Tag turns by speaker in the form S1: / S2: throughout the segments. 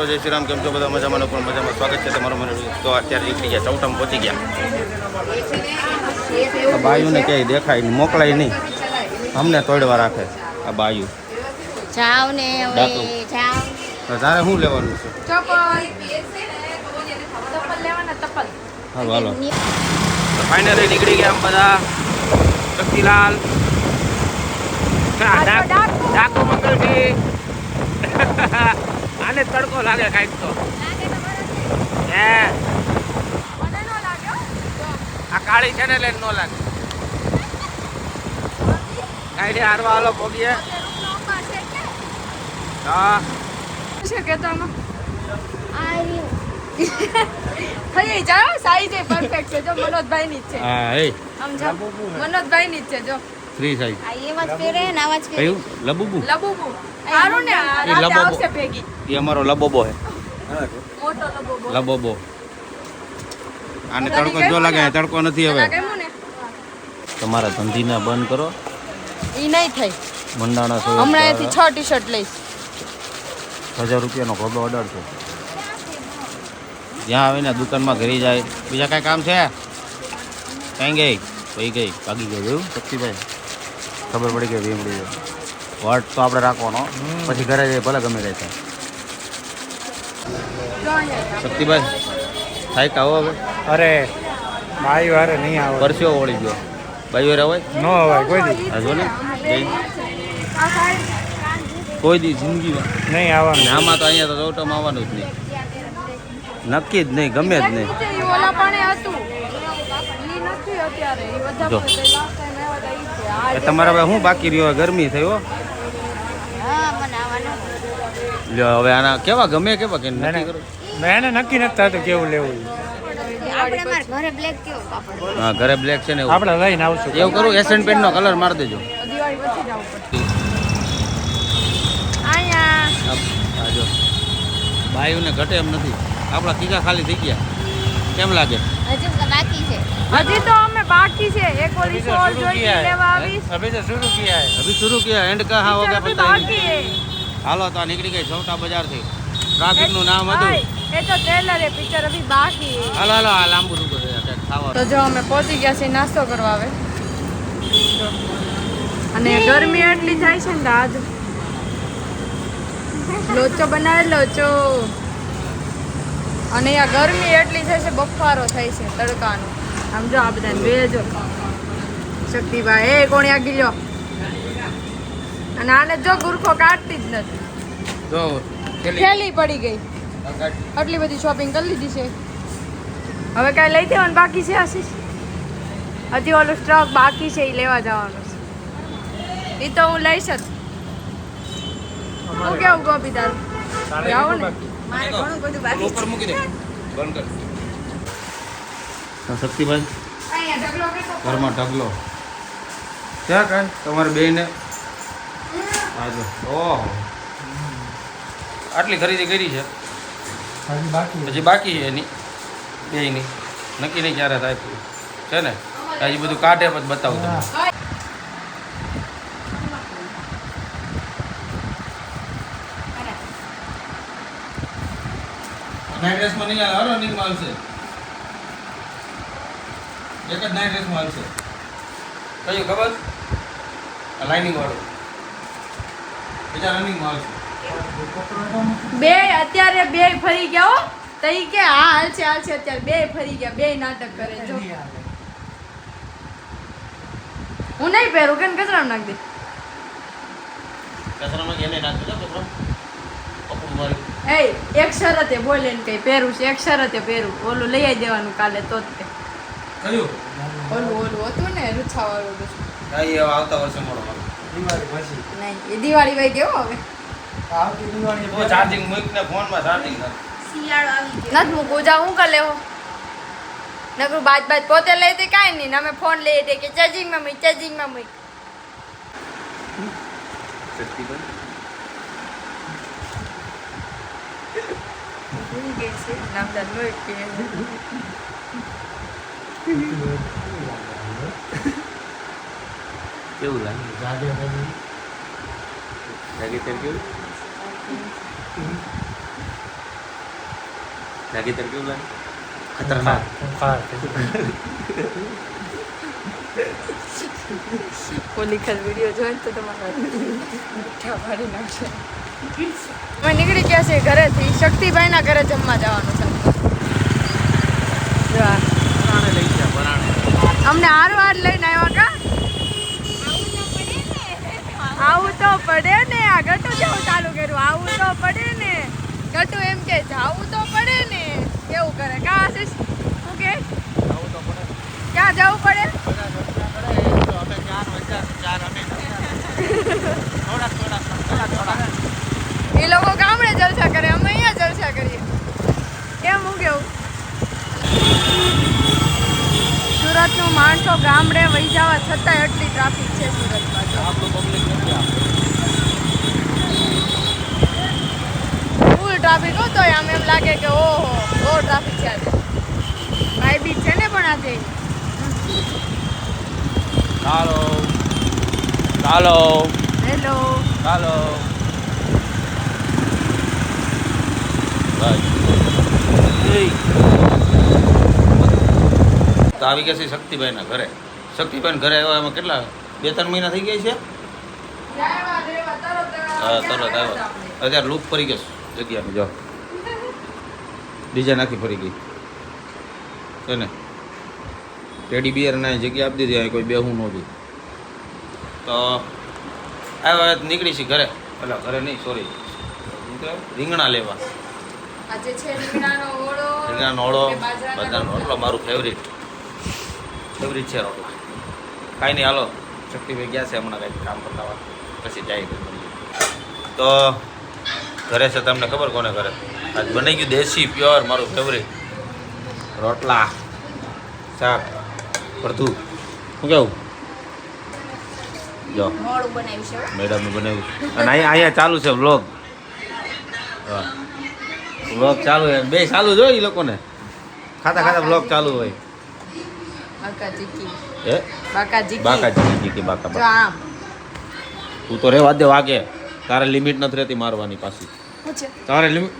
S1: જય શ્રી રામ. કેમ છો બધા? મજામાં પણ મજામાં. સ્વાગત છે તમારું મને. તો અત્યારે નીકળી ગયા, ચૌટામાં પહોંચી ગયા. બાયુને ક્યાંય દેખાય નહીં, મોકલાય નહીં, અમને તોડવા રાખે આ બાયુ.
S2: જાવ ને હવે જાવ.
S1: તારે શું લેવાનું છે? હા હાલો. ફાઇનલી નીકળી ગયા આમ બધા. શક્તિલાલ ડાકો મંગલજી. આને તડકો લાગે કાંઈક તો. આ કાળી છે ને એટલે ન લાગે. કાંઈ હારવા હાલો પોગીએ. હા
S3: છે કે તો થઈ જાવ સાઈઝ પરફેક્ટ છે જો મનોજભાઈ ની જ છે.
S1: હા એ
S3: આમ જો મનોજભાઈ ની જ છે જો
S1: ફ્રી સાઈઝ.
S2: આ એમાં જ પહેરે ને આવા જ પહેરે.
S1: કયું લબુબુ?
S3: લબુબુ સારું ને રાતે આવશે ભેગી.
S1: એ અમારો લબોબો છે.
S3: મોટો લબુબુ
S1: લબોબો. આને તડકો જો લાગે, તડકો નથી હવે.
S3: કેમું ને
S1: તમારા ધંધીને બંધ કરો.
S3: ઈ નહીં થઈ
S1: મંડાણા સો
S3: હમણાં અહીંથી 6 ટી-શર્ટ લઈશ.
S1: 1000 રૂપિયાનો ખોબો ઓર્ડર છે. જ્યાં આવીને દુકાનમાં ઘરી જાય. બીજા કાંઈ કામ છે? કઈ ગઈ? કઈ ગઈ? ભાગી ગઈ. એવું શક્તિભાઈ ખબર પડી ગઈ વીમડી વટ તો આપણે રાખવાનો, પછી ઘરે જઈએ ભલે ગમે રહે. શક્તિભાઈ થાય કાવો હવે?
S4: અરે ભાઈ વારે નહીં આવે.
S1: પરસ્યો ઓળી ગયો. ભાઈ વાર હોય
S4: ન અવાય કોઈ દી.
S1: જો ને કોઈ દી જિંદગીમાં
S4: નહીં આવવાનું.
S1: આમાં તો અહીંયા તો ચૌટામાં આવવાનું જ નહીં. નક્કી જ નહીં, ગમે જ નહીં.
S3: ઈ ઓલા પાણે હતું ઈ નથી અત્યારે ઈ બધા
S1: જો.
S3: લાસ્ટ ટાઈમ આવ્યા હતા ઈ છે. આ
S1: તમારે હવે શું બાકી રહ્યો? ગરમી થઈ હો.
S2: હા મને આવવાનું.
S1: લ્યો હવે આના કેવા ગમે કેવા કે નક્કી કરો.
S4: મેં એને નક્કી નથી થતું કેવું લેવું.
S2: આપણે માર ઘરે બ્લેક કેવો કાપડ.
S1: હા ઘરે બ્લેક છે ને એવું.
S4: આપણે લઈને આવશું.
S1: એવું કરું, એશિયન પેન્ટ નો કલર મારી દેજો.
S3: દિવાળી પછી જ આવું પડશે. આયા
S1: આ જો બાયુને ઘટે એમ નથી. આપણા ખીચા ખાલી થઈ ગયા. કેમ લાગે?
S2: હજુ તો બાકી છે.
S3: હજી તો અમે બાકી છે. એક ઓલી સોલ જોઈ લેવા આવીશ.
S4: અભી તો શુरू किया है.
S1: અભી શુरू किया. એન્ડ કા હા હોગા
S3: અભી
S1: પતા
S3: બાકી હે.
S1: હાલો તો આ નીકળી ગઈ છોટા બજાર થી. ટ્રાફિક નું નામ હતું.
S3: એ તો ટ્રેલર હે, પિક્ચર અભી બાકી હે.
S1: હાલો હાલો આ લાંબુ રૂકો છે ખાવા.
S3: તો જો અમે પહોંચી ગયા છીએ નાસ્તો કરવા આવે. અને ગરમી એટલી થાય છે ને આજ લોચો બનાવે લોચો. અને આ ગરમી એટલી થાય છે, બફારો થાય છે તડકાનો. આમ જો આ બધાને વેજો શક્તિભાઈ એ કોણી આગી લ્યો. અને આને જો ગુરખો કાઢતી જ નથી.
S1: જો
S3: થેલી પડી ગઈ. આટલી બધી શોપિંગ કરી લીધી છે. હવે કાંઈ લઈ દેવાનું બાકી છે આશીષ? હજી ઓલું સ્ટોક બાકી છે એ લેવા જવાનું છે. એ તો હું લઈશ જ. હું કેવું ગોપી તારું? જાઓ ને.
S2: મારે ઘણું બધું બાકી
S1: ઉપર મૂકી દે. બંધ કર. શક્તિભાઈ
S3: અહીંયા ઢગલો કેટલો
S1: ઘરમાં ઢગલો ક્યાં કાંઈ તમારે બેને હાજો. ઓહો આટલી ખરીદી કરી છે.
S4: હજી બાકી.
S1: પછી બાકી છે એની બેયની નક્કી નહીં ક્યારે થાય છે ને. હજી બધું કાઢે પછી બતાવું તમને. નાઇટ ડ્રેસમાં નહીં આવે. રનિંગમાં આવશે. એક જ નાઇટ ડ્રેસમાં આવશે. કયું ખબર? આ લાઇનિંગ વાળું બીજા રનિંગમાં આવશે.
S3: બે અત્યારે બે ફરી ગયા હો. તો ઈ કે હા હાલશે હાલશે. અત્યારે બે ફરી ગયા. બે નાટક કરે જો. હું નહીં પહેરું કે કચરામાં નાખ દે.
S1: કચરામાં એને નાખી દો. કચરો કપડું મારી
S3: એ એક શરતે બોલે ને કઈ પહેરું છે. એક શરતે પહેરું. ઓલું લઈ આવી દેવાનું કાલે તો જ તે.
S1: કયું?
S3: ઓલું હતું ને રૂછા વાળું.
S1: હા એ હવે આવતા વર્ષે મળો.
S4: દિવાળી પછી.
S3: નહીં એ દિવાળી વઈ ગયો હવે.
S4: આવતી દિવાળી
S1: તો ચાર્જિંગ મૂકને ફોનમાં ચાર્જિંગ કર.
S2: શિયાળો આવી ગયો.
S3: નથી મૂકવું જા હું કરી લેવો. નકરું બાજ બાજ પોતે લઈ દે કાંઈ નહીં ને અમે ફોન લઈ દે કે ચાર્જિંગમાં મૂક ચાર્જિંગમાં મૂક. ભૂલી ગઈ છે નામદાર મૂક કે.
S1: કેવું લાગે?
S4: જાગે પછી
S1: લાગે તેલ કેવું? લાગી તને કેવું લાગે ખતરનાક
S3: ઓલી ખર વિડીયો જોઈને તો તમારા મીઠા પાડી નાખશે અમે નીકળી ગયા છે ઘરેથી શક્તિભાઈના ઘરે જમવા જવાનું છે જો આ.
S1: પરાણે લઈ ગયા પરાણે
S3: અમને હારું હાર લઈને આવ્યા કા આવું તો પડે ને આ ગટુ જેવું ચાલુ કર્યું આવું તો પડે ને ગટુ એમ કે જાવું તો પડે ને કેવું કરે કા આશીષ શું કે
S1: આવું તો પડે
S3: ક્યાં જવું પડે
S1: બધા રસ્તા કરે તો અમે ચાર અમે થોડા
S3: એ લોકો ગામડે જલસા કરે અમે અહીંયા જલસા કરીએ કેમ હું કેવું સુરતનું માણસો ગામડે વહી જવા છતાંય એટલી ટ્રાફિક છે સુરતમાં જો.
S1: આપણું પબ્લિક નથી
S3: ફૂલ ટ્રાફિક હતો આમ એમ લાગે કે ઓહો બહુ ટ્રાફિક છે આજે ભાઈ બીચ છે ને પણ આજે
S1: ચાલો ચાલો
S3: હેલો
S1: ચાલો તો આવી ગયા છે શક્તિભાઈના ઘરે શક્તિભાઈના ઘરે આવ્યા એમાં કેટલા 2-3 મહિના થઈ ગયા છે હા તરત આવ્યા અત્યારે લૂપ ફરી ગયો જગ્યાની જો ડિઝાઇન આખી ફરી ગઈ છે ને ટેડી બિયરના જગ્યા આપી દીધી અહીં કોઈ બેહું નહોતું તો આવ્યા નીકળી છે ઘરે પેલા ઘરે નહીં સોરી રીંગણા લેવા
S3: આજે છે રીંગણાનો ઓળો
S1: રીંગણાનો ઓળો
S3: અને બાજરાના
S1: બધાનો રોટલો મારું ફેવરિટ છે રોટલા કાંઈ નહીં હાલો શક્તિભાઈ ગયા છે હમણાં કંઈક કામ કરતા હોય પછી જાય તો ઘરે છે તમને ખબર કોને ઘરે આજ બની ગયું દેશી પ્યોર મારું ફેવરિટ રોટલા શાક ભરતું શું કેવું જો
S2: મોડું બનાવ્યું છે હો.
S1: મેડમે બનાવ્યું અને અહીંયા ચાલુ છે વ્લોગ હા વ્લોગ ચાલુ છે બે ચાલુ જો એ લોકોને ખાતા ખાતા વ્લોગ ચાલુ હોય
S3: બાકા ચીકી
S1: હે
S3: બાકા ચીકી
S1: બાકા જી બાકા
S3: જો આમ
S1: તું તો રેવા દે વાગે તારે લિમિટ નથી રહેતી મારવાની પાછી
S3: શું છે
S1: તારે લિમિટ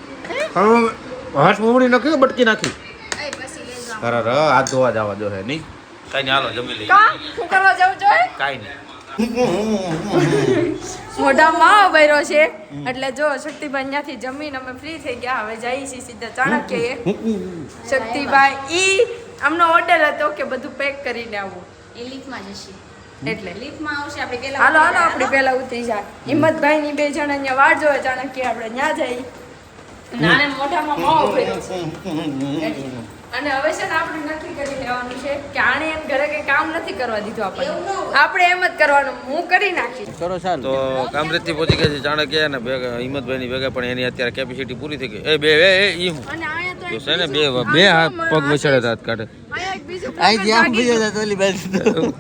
S1: હાથ મોમડી નાખી બટકી નાખી
S2: એ પછી લેજો આમ.
S1: તારા હાથ ધોવા જવા જો હે નહીં કઈ નહીં હાલો જમી લઈએ
S3: કા શું કરવા જવું જોઈએ
S1: કાંઈ નહીં
S3: મોઢામાં ભર્યો છે એટલે જો શક્તિભાઈ ત્યાંથી જમીન અમે ફ્રી થઈ ગયા હવે જઈએ છીએ સીધા ચાણક્યએ શક્તિભાઈ ઈ અમનો ઓર્ડર હતો કે બધું પેક કરીને આવવું
S2: એ લીફમાં જશે
S3: એટલે
S2: લીફમાં આવશે આપણે પેલા
S3: હાલો હાલો આપણે પહેલા ઉતરી જાય હિંમતભાઈ ની બે જણા અહીંયા વાટ જોવે ચાણક્ય આપણે ત્યાં જઈએ નાને મોઢામાં માવો ભર્યો છે એટલે. અને હવે છે ને આપણે નક્કી કરી લેવાનું છે કે આણે એમ ઘરે કઈ કામ નથી કરવા દીધું આપણને આપણે એમ જ કરવાનું હું કરી નાખીશ
S1: કરો ચાલ તો કામરેજથી પહોંચી ગયા છે ચાણક્ય અને ભેગા હિંમતભાઈની ભેગા પણ એની અત્યારે કેપેસિટી પૂરી થઈ ગઈ એ બે એ ઈ હું
S3: અને અહીંયા તો
S1: જો છે ને બે હાથ પગ વિછળે હાથ કાઢે
S3: અહીંયા એક બીજું blogger જાગી ગયું.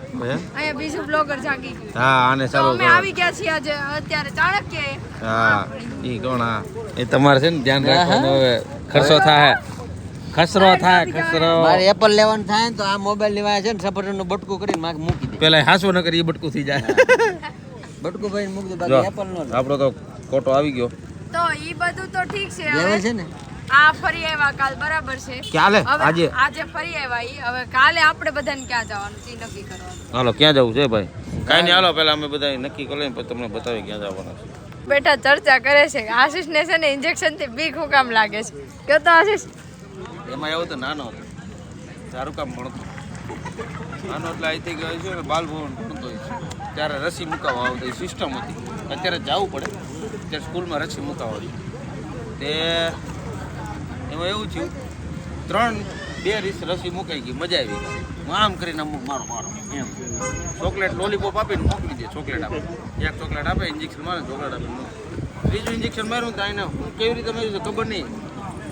S3: અહીંયા બીજું બ્લોગર જાગી ગયું
S1: હા આને
S3: તો
S1: ચાલુ
S3: અમે આવી ગયા છીએ આજે અત્યારે ચાણક્ય
S1: હા ઈ કોણ હા એ તમારે છે ને ધ્યાન રાખવાનું હવે ખર્ચો થાય ખસરો થાય ખસરો
S5: મારે એપલ લેવાનું થાય ને તો આ મોબાઈલ લેવાય છે ને સફરજનનું બટકું કરીને માગ મૂકી દે
S1: પેલા હાસવો ન કરી એ બટકું થઈ જાય
S5: બટકું ભાઈ મૂકી દે
S1: જો
S5: બાકી એપલ નો લે.
S1: આપણો તો કોટો આવી ગયો
S3: તો ઈ બધું તો ઠીક છે
S5: લેવાય
S3: હવે
S5: છે ને
S3: આ ફરી આવ્યા કાલ બરાબર છે
S1: ક્યારે
S3: હવે
S1: આજે
S3: આજે ફરી આવ્યા ઈ હવે કાલે આપણે બધાને ક્યાં જવાનું છે ઈ નક્કી કરવાનું
S1: હાલો ક્યાં જવું છે ભાઈ કાંઈ નહીં હાલો પેલા અમે બધા નક્કી કરી લઈએ પછી તમને બતાવી ક્યાં જવાના છે
S3: બેટા ચર્ચા કરે છે આશીષ ને છે ને ઇન્જેક્શન થી બીક હું કામ લાગે છે કયો તો આશીષ
S1: એમાં એવું તો નાનો હતો સારું કામ ભણતો નાનો એટલે અહીંથી ગયો છે ને બાલભવન ભણતો હોય છે ત્યારે રસી મુકાવવા આવતી સિસ્ટમ હતી અત્યારે જવું પડે ત્યારે સ્કૂલમાં રસી મુકાવવાની તે એમાં એવું થયું 2 રસી મુકાઈ ગઈ મજા આવી હું આમ કરીને અમુક મારો એમ ચોકલેટ લોલીપોપ આપીને મોકલી દે ચોકલેટ આપે એક ચોકલેટ આપે ઇન્જેક્શન મારે ચોકલેટ આપે ત્રીજું ઇન્જેક્શન માર્યું તો એને કેવી રીતે માર્યું છે ખબર નહીં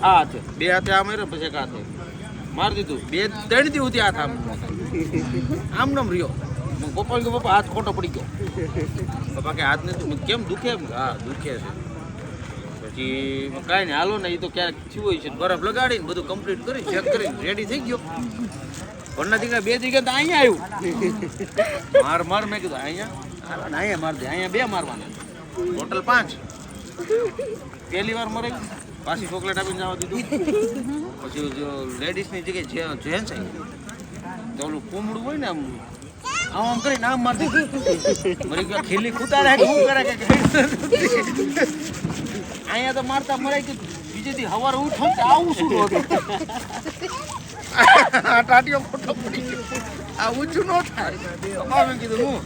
S1: આ હાથે 2 હાથે આ માર્યો પછી એક હાથે મારી દીધું 2-3 દી સુધી હાથ આમ નામ રહ્યો પપ્પા કે પપ્પા હાથ ખોટો પડી ગયો પપ્પા કે હાથ નથી કેમ દુખે એમ હા દુખે છે પછી કાંઈ નહીં હાલો ને એ તો ક્યારેક થયું હોય છે બરફ લગાડીને બધું કમ્પ્લીટ કરી ચેક કરીને રેડી થઈ ગયો ઘરના દીકરા 2 જગ્યા તો અહીંયા આવ્યું માર મેં કીધું અહીંયા માર દે અહીંયા 2 મારવાના ટોટલ 5 પહેલી વાર મરે પાછી ચોકલેટ આપીને જવા દીધું. પછી જો લેડીઝની જગ્યાએ જેન્ટ્સ આવી તો ઓલું કુમડું હોય ને આમ કરીને આમ મારી દીધું. મરી ગયો ખીલી કૂતાડે કે શું કરે કે અહીંયા તો મારતા મરાઈ ગયું. બીજેથી સવારે ઉઠો ને આવું શું હતું આ ટાટીઓ ખોટો પડી ગયો. આ ઊંચું ન થાય મેં કીધું હું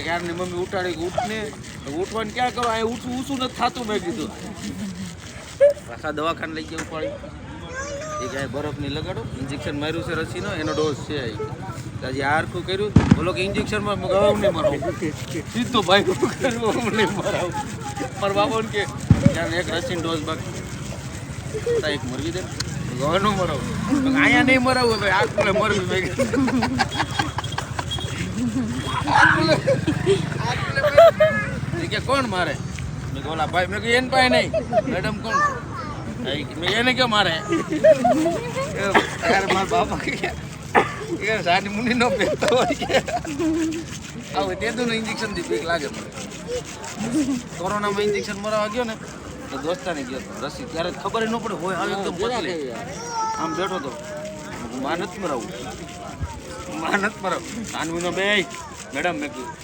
S1: યારની મમ્મી ઉઠાડી ઉઠને ઉઠવાનું ક્યાં કરો અહીં ઊંચું નથી થતું. મેં કીધું પાછા દવાખાને લઈ જવું પડી. એ કાંઈ બરફની લગાડો ઇન્જેક્શન માર્યું છે રસીનો એનો ડોઝ છે. હજી આરખું કર્યું બોલો કે ઇન્જેક્શનમાં ગવામ નહીં મરાવું. સીધો ભાઈ કર્યું નહીં મરાવું. મારા બાબોને કે ત્યાં એક રસીનો ડોઝ બાકી એક મરવી દે ગવા ન મરાવું. અહીંયા નહીં મરાવું ભાઈ આખું મરવું. મેં કે કોણ મારે? મેં ઓલા ભાઈ મેં એને પાસે નહીં મેડમ કોણ મેં એને કે મારે મારા બાપા કે સાની મુનિ નો પહેરતો હોય કે આવું તેદું ઇન્જેક્શન થી બીક લાગે મને. કોરોનામાં ઇન્જેક્શન મરાવા ગયો ને તો દોસ્તાને ગયો રસી ત્યારે ખબર ન પડે હોય આવે એકદમ પતલી આમ બેઠો તો માનત મરાવું સાનવીનો બે મેડમ મેં કીધું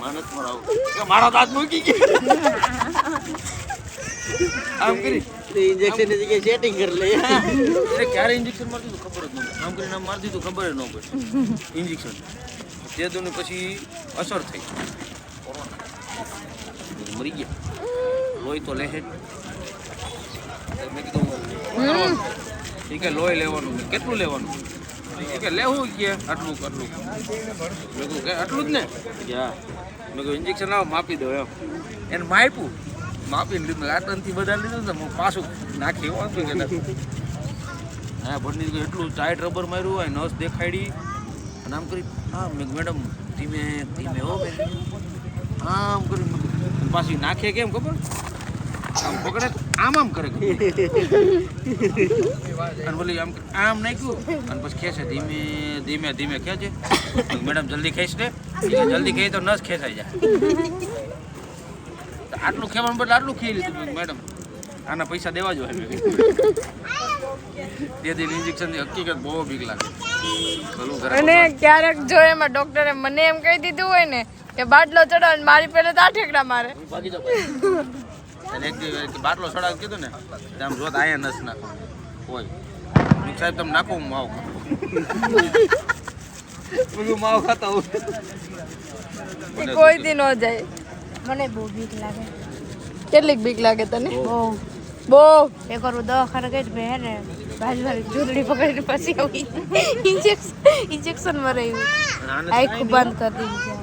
S1: માનત મરાવું કે મારો દાંત મૂકી ગયો આમ કરી
S5: ઇન્જેક્શન ની જગ્યાએ સેટિંગ કરી લે.
S1: ક્યારે ઇન્જેક્શન મારી દીધું ખબર જ ન પડે. આમ કરીને આમ મારી દીધું ખબર જ ન પડે ઇન્જેક્શન. તે દોને પછી અસર થઈ મરી ગયા. લોહી તો લે જ. મેં કીધું એ કે લોહી લેવાનું કેટલું લેવાનું એ કે લેવું કે આટલું મેં કહું કે આટલું જ ને હા. મેં કહું ઇન્જેક્શન લાવો માપી દો એમ એને માપ્યું માપીને લીધું આટલાથી બધા લીધું ને પાછું નાખી વાંચું કે હા ભરની એટલું ટાઈટ રબર માર્યું હોય નસ દેખાડી અને આમ કરી હા મેં મેડમ ધીમે ધીમે હો બેન આમ કરી પાછી નાખે કેમ ખબર આમ પકડે આમ કરે અને બોલી આમ નાખ્યું અને પછી ખેંચે ધીમે ધીમે ધીમે ખેંચે. મેડમ જલ્દી ખેંચ દે જલ્દી ખેંચી તો નસ ખેંચાઈ જાય. આટલું ખેવાનું બદલે આટલું ખેઈ લીધું મેડમ આના પૈસા દેવા જોઈએ. તે દિન ઇન્જેક્શનની હકીકત બહુ બીક લાગે.
S3: અને ક્યારેક જો એમાં ડોક્ટરે મને એમ કહી દીધું હોય ને કે બાટલો ચડાવ મારી પહેલા તો આ ઠેકડા મારે.
S1: ભાગી જાવ એક બાટલો ચડાવ કીધું ને આમ જોત આયા નસ નાખો હોય સાહેબ તમે નાખો હું માવ ખાતો માવ ખાતા હું
S3: કોઈ દી ન જાય.
S2: મને બહુ બીક લાગે.
S3: કેટલીક બીક લાગે તને?
S2: બહુ
S3: બહુ.
S2: એક વાર દવાખાને ગઈ મેં હે ને બાજુવાળી જોડડી પકડીને પછી આવી ઇન્જેક્શન મરાયું આખું બંધ કરી દીધી.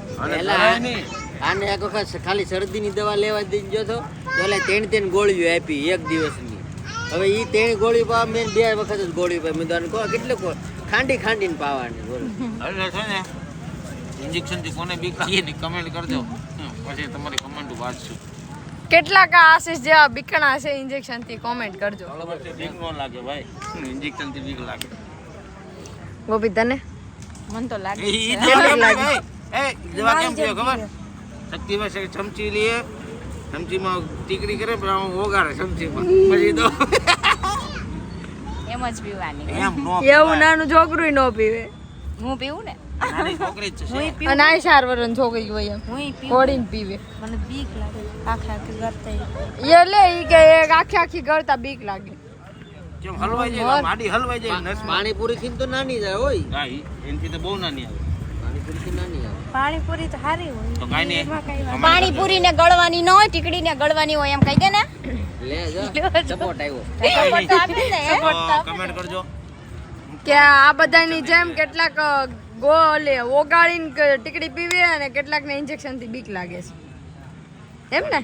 S5: આને એક વખત ખાલી શરદીની દવા લેવા દઈ ગયો તો એટલે 3 ગોળીઓ આપી એક દિવસની. હવે એ 3 ગોળી પાવા મેં 2 વખત જ ગોળી પાવી. મેં તો કહો કેટલું ખાંડીને પાવાની બોલો.
S1: હવે છે ને ઇન્જેક્શનથી કોને બીક લાગી ને કમેન્ટ કરજો પછી તમારી કમેન્ટ વાંચશું.
S3: કેટલાક આશીષ જેવા બીકણા છે ઇન્જેક્શન થી કોમેન્ટ કરજો.
S1: બીક ન લાગે ભાઈ ઇન્જેક્શનથી બીક લાગે.
S3: ગોપી તને?
S2: મને તો લાગે
S1: એ જેવા કેમ થયો ખબર શક્તિભાઈ ચમચી લઈએ ચમચીમાં ટીકડી કરે પણ આમ ઓગાળે ચમચીમાં પછી તો
S2: એમ જ પીવાની.
S1: એમ નો
S3: એવું નાનું છોકરું ન પીવે.
S2: હું પીવું ને
S1: નાની છોકરી જ છે
S3: અને આ 4 વર્ષની છોકરી હોય એમ
S2: હું પીવું.
S3: ઘોડીને પીવે.
S2: મને બીક લાગે આખે આખી ગરતા
S3: એ લે ઈ કે એક આખી ગળતા બીક લાગે.
S1: કેમ હલવાઈ જાય માડી હલવાઈ જાય નસ
S5: પાણીપુરી થી તો નાની જાય હોય.
S1: હા એનથી તો બહુ નાની આવે
S5: પાણીપુરી થી નાની આવે.
S2: પાણીપુરી તો સારી હોય.
S1: તો કાઈ નહીં
S2: પાણીપુરી ને ગળવાની ન હોય ટીકડી ને ગળવાની હોય એમ કહી દે ને.
S5: લે જો સપોર્ટ આવ્યો.
S1: કમેન્ટ કરજો
S3: કે આ બધાની જેમ કેટલાક ગોલે ઓગાળીને ટીકડી પીવે અને કેટલાકને ઇન્જેક્શન થી બીક લાગે છે એમ ને.